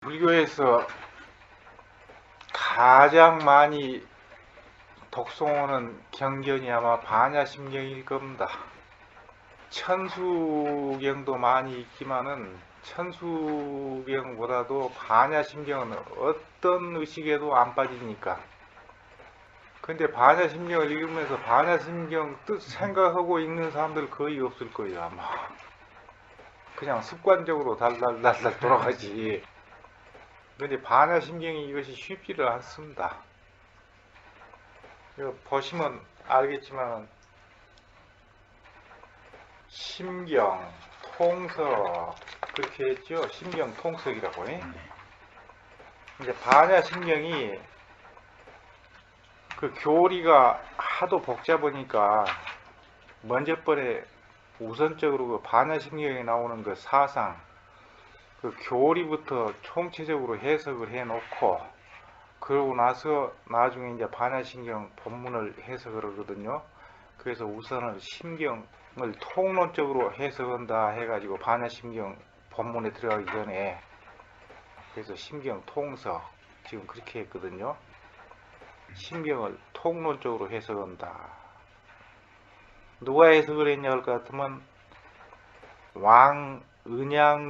불교에서 가장 많이 독송하는 경전이 아마 반야심경일 겁니다. 천수경도 많이 있지만은 천수경보다도 반야심경은 어떤 의식에도 안 빠지니까. 근데 반야심경을 읽으면서 반야심경 뜻 생각하고 읽는 사람들 거의 없을 거예요, 아마. 그냥 습관적으로 달달달달 돌아가지. 근데 반야심경이 이것이 쉽지를 않습니다. 이거 보시면 알겠지만 심경, 통석 그렇게 했죠. 심경, 통석이라고. 이제 반야심경이 그 교리가 하도 복잡하니까 먼저 번에 우선적으로 그 반야심경에 나오는 그 사상, 그 교리부터 총체적으로 해석을 해놓고 그러고 나서 나중에 이제 반야심경 본문을 해석을 하거든요. 그래서 우선은 심경을 통론적으로 해석한다 해가지고 반야심경 본문에 들어가기 전에 그래서 심경 통석 지금 그렇게 했거든요. 심경을 통론적으로 해석한다. 누가 해석을 했냐 할 것 같으면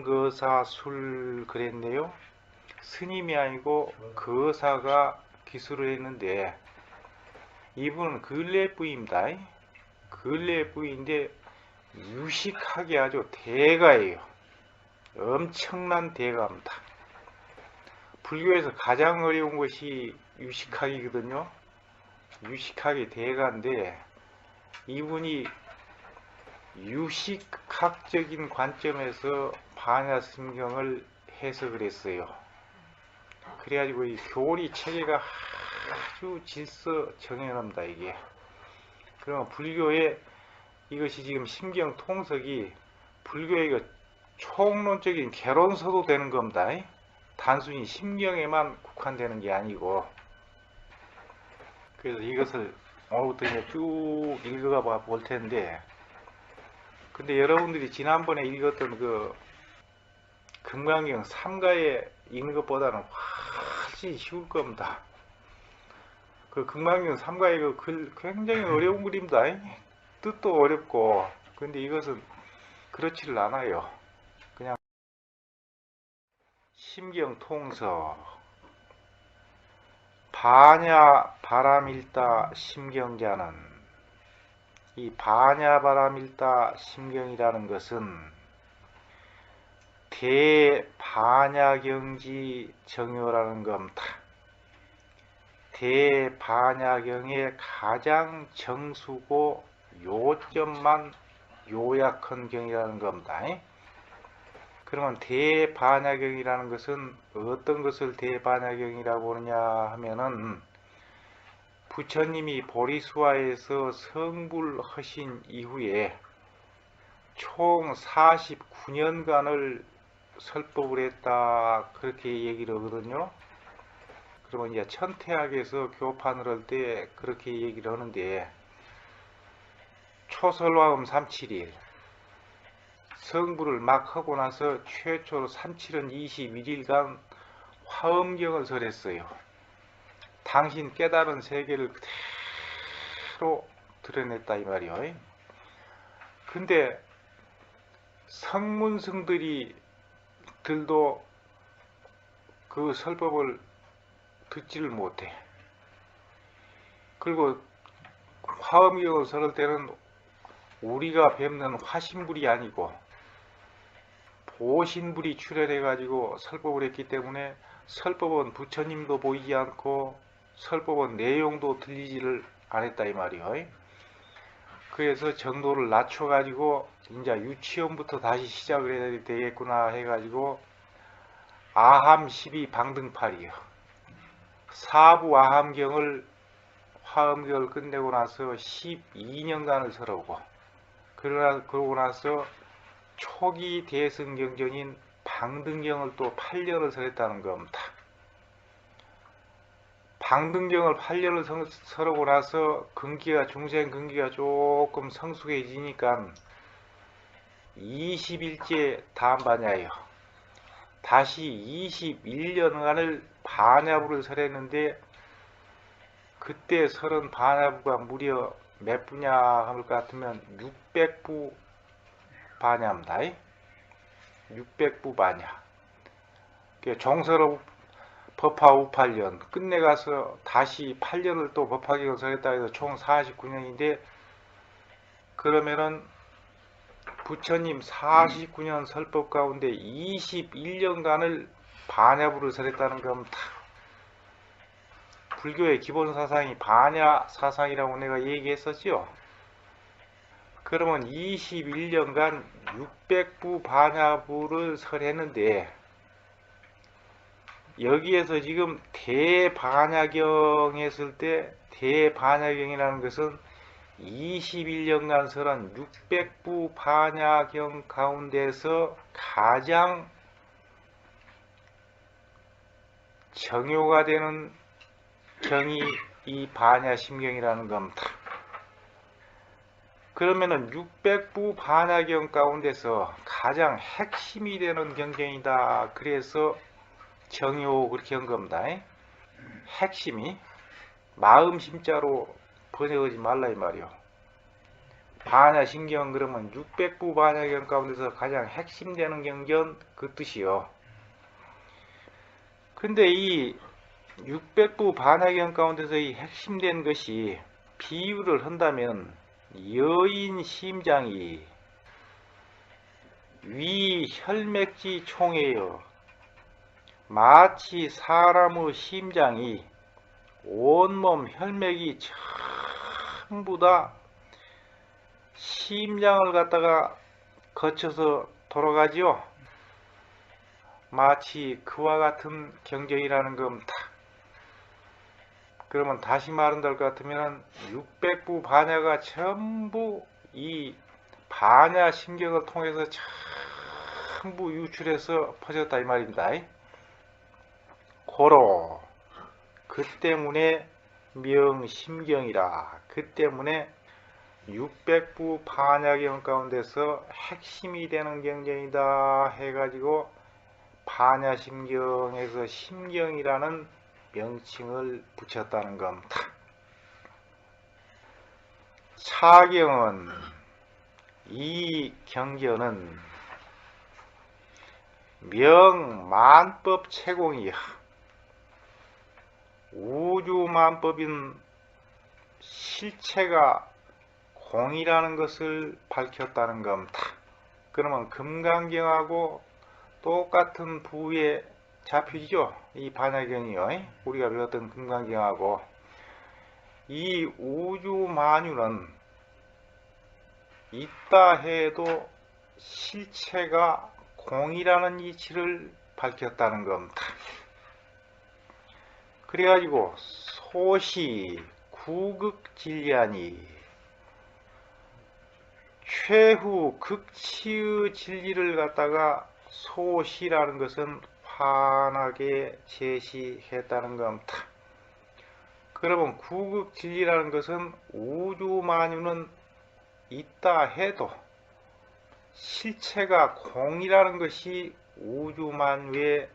왕은양거사술 그랬네요. 스님이 아니고 거사가 기술을 했는데 이분은 근례부입니다. 근례부인데 유식하게 아주 대가예요. 엄청난 대가입니다. 불교에서 가장 어려운 것이 유식학이거든요. 유식학이 대가인데 이분이 유식학적인 관점에서 반야심경을 해석을 했어요. 그래가지고 이 교리 체계가 아주 질서정연합니다. 이게. 그러면 불교의 이것이 지금 심경 통석이 불교의 그 총론적인 개론서도 되는 겁니다. 단순히 심경에만 국한되는 게 아니고. 그래서 이것을 오늘부터 이제 쭉 읽어가 볼 텐데, 근데 여러분들이 지난번에 읽었던 그 금강경 3가에 읽는 것보다는 훨씬 쉬울 겁니다. 그 금강경 3가의 그 글 굉장히 어려운 글입니다. 뜻도 어렵고, 근데 이것은 그렇지를 않아요. 그냥 심경통서 반야 바람일다 심경자는 이 반야 바람일다 심경이라는 것은 대반야경지 정요라는 겁니다. 대반야경의 가장 정수고 요점만 요약한 경이라는 겁니다. 그러면 대반야경이라는 것은 어떤 것을 대반야경이라고 하느냐 하면은 부처님이 보리수화에서 성불하신 이후에 총 49년간을 설법을 했다 그렇게 얘기를 하거든요. 그러면 이제 천태학에서 교판을 할 때 그렇게 얘기를 하는데 초설화음 37일 성불을 막 하고 나서 최초로 37은 21일간 화엄경을 설했어요. 당신 깨달은 세계를 그대로 드러냈다 이 말이요. 근데 성문승들이 들도 그 설법을 듣지를 못해. 그리고 화엄경을 설할 때는 우리가 뵙는 화신불이 아니고 보신불이 출현해 가지고 설법을 했기 때문에 설법은 부처님도 보이지 않고 설법은 내용도 들리지를 않았다 이 말이요. 그래서 정도를 낮춰 가지고 이제 유치원부터 다시 시작을 해야 되겠구나 해 가지고 아함 12 방등팔이요. 사부 아함경을 화엄경을 끝내고 나서 12년간을 설하고 그러고 나서 초기 대승경전인 방등경을 또 8년을 설했다는 겁니다. 방등경을 8년을 설하고 나서 중생 근기가 조금 성숙해지니까 20일째 다음반야예요. 다시 21년간을 반야부를 설했는데 그때 설은 반야부가 무려 몇 부냐 할 것 같으면 600부 반야입니다. 600부 반야. 정설업 법화 58년 끝내가서 다시 8년을 또 법화경을 설했다 해서 총 49년인데 그러면은 부처님 49년 설법 가운데 21년간을 반야부를 설했다는 건 다 불교의 기본 사상이 반야 사상이라고 내가 얘기했었죠. 그러면 21년간 600부 반야부를 설했는데 여기에서 지금 대반야경 했을 때 대반야경이라는 것은 21년간 설한 600부 반야경 가운데서 가장 정효가 되는 경이 이 반야심경이라는 겁니다. 그러면은 600부 반야경 가운데서 가장 핵심이 되는 경전이다. 그래서 정효 그렇게 한 겁니다. 핵심이 마음 심자로 번역하지 말라 이 말이요. 반야심경 그러면 600부 반야경 가운데서 가장 핵심되는 경전 그 뜻이요. 근데 이 600부 반야경 가운데서 이 핵심된 것이 비유를 한다면 여인 심장이 위 혈맥지 총회여 마치 사람의 심장이 온몸 혈맥이 전부 다 심장을 갖다가 거쳐서 돌아가지요. 마치 그와 같은 경전이라는 겁니다. 그러면 다시 말한다 할 것 같으면 600부 반야가 전부 이 반야 심경을 통해서 전부 유출해서 퍼졌다 이 말입니다. 고로 그 때문에 명심경이라. 그 때문에 600부 반야경 가운데서 핵심이 되는 경전이다 해가지고 반야심경에서 심경이라는 명칭을 붙였다는 겁니다. 차경은 이 경전은 명만법 채공이야. 우주만법인 실체가 공이라는 것을 밝혔다는 겁니다. 그러면 금강경하고 똑같은 부에 잡히죠. 이 반야경이요. 우리가 배웠던 금강경하고 이 우주만유는 있다 해도 실체가 공이라는 이치를 밝혔다는 겁니다. 그래가지고 소시 구극진리하니 최후 극치의 진리를 갖다가 소시라는 것은 환하게 제시했다는 겁니다. 그러면 구극진리라는 것은 우주만유는 있다 해도 실체가 공이라는 것이 우주만유의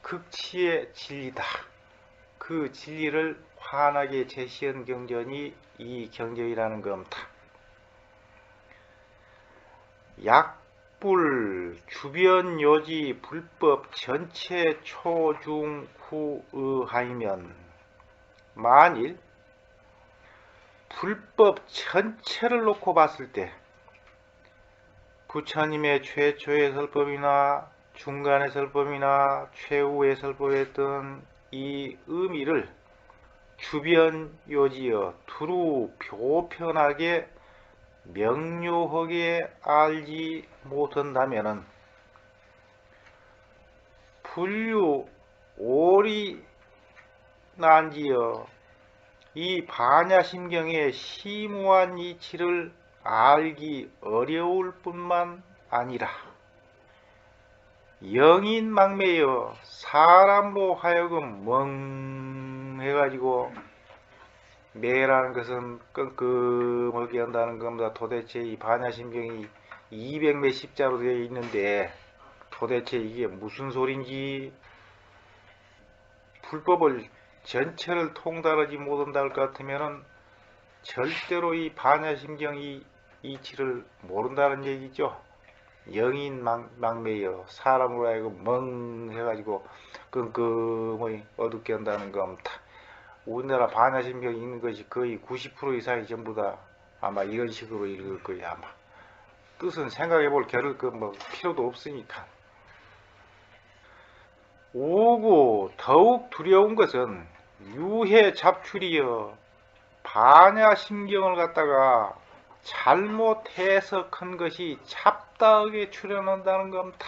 극치의 진리다. 그 진리를 환하게 제시한 경전이 이 경전이라는 겁니다. 약불 주변 요지 불법 전체 초중후의하이면 만일 불법 전체를 놓고 봤을 때 부처님의 최초의 설법이나 중간의 설법이나 최후의 설법했던 이 의미를 주변 요지여 두루 표편하게 명료하게 알지 못한다면은 불유 오리 난지여 이 반야심경의 심오한 이치를 알기 어려울 뿐만 아니라 영인망매여 사람로 하여금 멍해가지고 매라는 것은 끙끙하게 한다는 겁니다. 도대체 이 반야심경이 200몇십 자로 되어 있는데 도대체 이게 무슨 소린지. 불법을 전체를 통달하지 못한다 할 것 같으면은 절대로 이 반야심경 이치를 모른다는 얘기죠. 영인망매여 사람으로 하여금 멍해가지고 끙끙이 어둡게 한다는 건 우리나라 반야심경 읽는 것이 거의 90% 이상이 전부 다 아마 이런 식으로 읽을 거야. 아마 뜻은 생각해볼 겨를 뭐 필요도 없으니까. 오고 더욱 두려운 것은 유해 잡출이여 반야심경을 갖다가 잘못 해석한 것이 잡다하게 출현한다는 겁니다.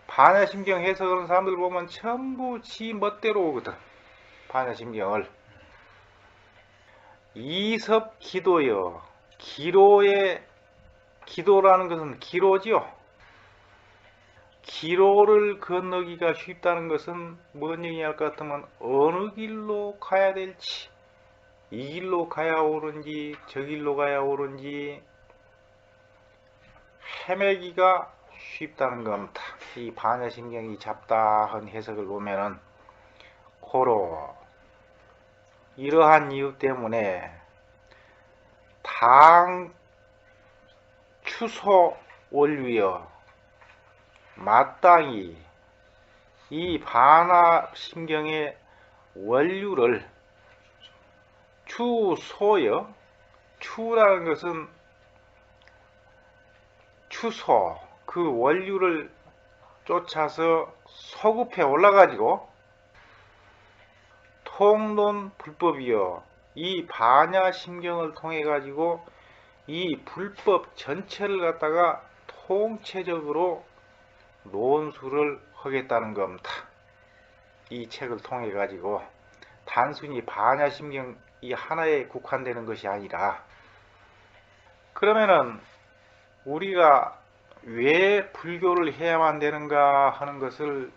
반야심경 해석하는 사람들 보면 전부 지 멋대로 오거든. 반야심경을 이섭기도여 기도라는 것은 기로지요. 기로를 건너기가 쉽다는 것은 뭔 얘기할 것 같으면 어느 길로 가야 될지, 이 길로 가야 옳은지 저 길로 가야 옳은지 헤매기가 쉽다는 겁니다. 이 반야심경이 잡다한 해석을 보면은 고로 이러한 이유 때문에 당 추소 원류여 마땅히 이 반야심경의 원류를 추소여, 추라는 것은 추소, 그 원류를 쫓아서 소급해 올라가지고 통론 불법이여 이 반야심경을 통해 가지고 이 불법 전체를 갖다가 통체적으로 논술을 하겠다는 겁니다. 이 책을 통해 가지고 단순히 반야심경 이 하나에 국한되는 것이 아니라, 그러면은 우리가 왜 불교를 해야만 되는가 하는 것을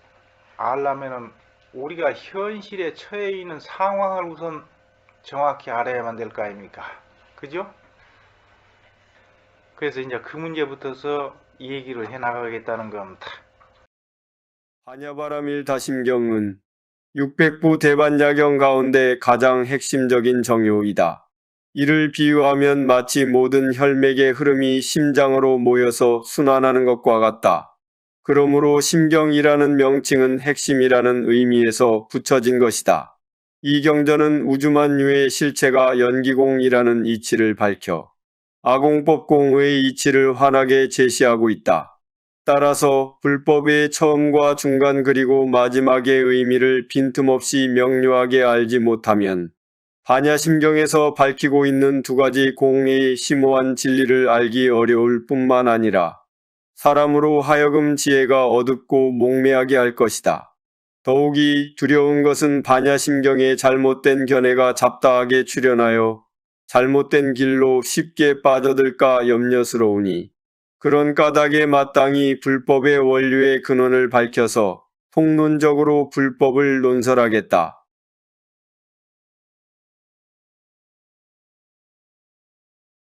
알려면은 우리가 현실에 처해 있는 상황을 우선 정확히 알아야만 될 거 아닙니까? 그죠? 그래서 이제 그 문제부터서 이 얘기를 해 나가겠다는 겁니다. 반야바라밀 다심경은 600부 대반야경 가운데 가장 핵심적인 정요이다. 이를 비유하면 마치 모든 혈맥의 흐름이 심장으로 모여서 순환하는 것과 같다. 그러므로 심경이라는 명칭은 핵심이라는 의미에서 붙여진 것이다. 이 경전은 우주만유의 실체가 연기공이라는 이치를 밝혀 아공법공의 이치를 환하게 제시하고 있다. 따라서 불법의 처음과 중간 그리고 마지막의 의미를 빈틈없이 명료하게 알지 못하면 반야심경에서 밝히고 있는 두 가지 공의 심오한 진리를 알기 어려울 뿐만 아니라 사람으로 하여금 지혜가 어둡고 목매하게 할 것이다. 더욱이 두려운 것은 반야심경의 잘못된 견해가 잡다하게 출현하여 잘못된 길로 쉽게 빠져들까 염려스러우니 그런 까닭에 마땅히 불법의 원류의 근원을 밝혀서 통론적으로 불법을 논설하겠다.